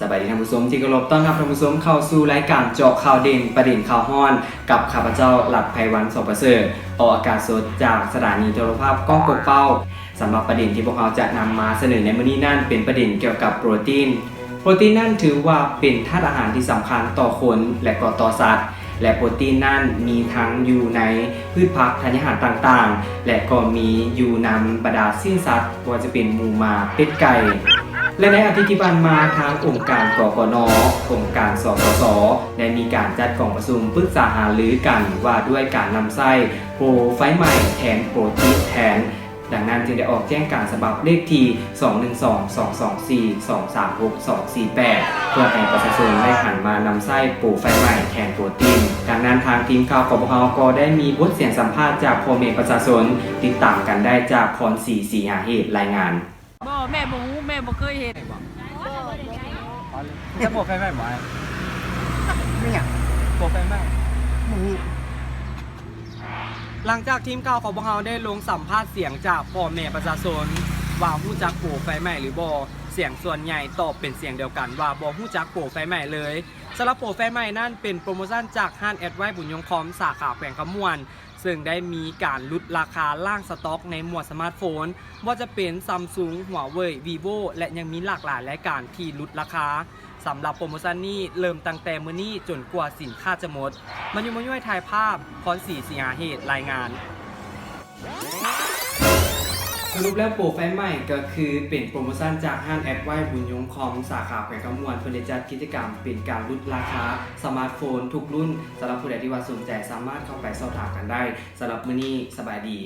สบายดีท่านผู้ชมที่เคารพต้อนรับท่านผู้ชมเข้าสู่รายการเจาะข่าวเด่นประเด็นข่าวฮ้อนกับข้าพเจ้าหลัดไพวันสประเสริฐออกอากาศสดจากสถานีโทรภาพก้องกบเป้าสำหรับประเด็นที่พวกเราจะนำมาเสนอในมื้อนี้นั่นเป็นประเด็นเกี่ยวกับโปรตีนนั่นถือว่าเป็นธาตุอาหารที่สำคัญต่อคนและก็ต่อสัตว์และโปรตีนนั่นมีทั้งอยู่ในพืชผักธัญญาหารต่างๆและก็มีอยู่นำบรรดาสิ้นสัตว์ว่าจะเป็นหมูหมาเป็ดไก่และในอาทิตย์ที่ผ่านมาทางองค์การกกน.องค์การสสส.ได้มีการจัดกองประชุมปรึกษาหารือกันว่าด้วยการนำไส้โปรไฟใหม่แทนโปรตีนแทนดังนั้นจึงได้ออกแจ้งการฉบับเลขที่212-224-236-248เพื่อให้ประชาชนได้หันมานำไส้โปรไฟใหม่แทนโปรตีนดังนั้นทางทีมข่าวกบพ.ก็ได้มีบทเสียงสัมภาษณ์จากพ่อแม่ประชาชนติดตามกันได้จากพรศรีศรีหาเหตุรายงานบ่แม่บ่ฮู้แม่บ่เคยเฮ็ดจะโปรไฟล์ใหม่บ่ไม่อยากโปรไฟล์ใหม่หลังจากทีมข่าวของพวกเราได้ลงสัมภาษณ์เสียงจากพ่อแม่ประชาชนว่าฮู้จักโปรไฟล์ใหม่หรือบ่เสียงส่วนใหญ่ตอบเป็นเสียงเดียวกันว่าบ่ฮู้จักโปรไฟล์ใหม่เลยสำหรับโปรไฟล์ใหม่นั่นเป็นโปรโมชั่นจากห้างแอดไวบุญยงคอมสาขาแขวงคำม่วนซึ่งได้มีการลดราคาล่างสต็อกในหมวดสมาร์ทโฟนว่าจะเป็น Samsung Huawei Vivo และยังมีหลากหลายรายการที่ลดราคาสำหรับโปรโมชั่นนี้เริ่มตั้งแต่มื้อนี้จนกว่าสินค้าจะหมดมันอยู่มาย่อยถ่ายภาพพรศรีศรีหาเหตุรายงานสรุปแล้วโปรไฟล์ใหม่ก็คือเป็นโปรโมชั่นจากห้างแอดไวบุญยงคอมสาขาแขวงคำม่วนเพื่อจัดกิจกรรมเป็นการลดราคาสมาร์ทโฟนทุกรุ่นสำหรับผู้ใดที่ว่าสนใจสามารถเข้าไปสอบถามกันได้สำหรับมื้อนี้สบายดี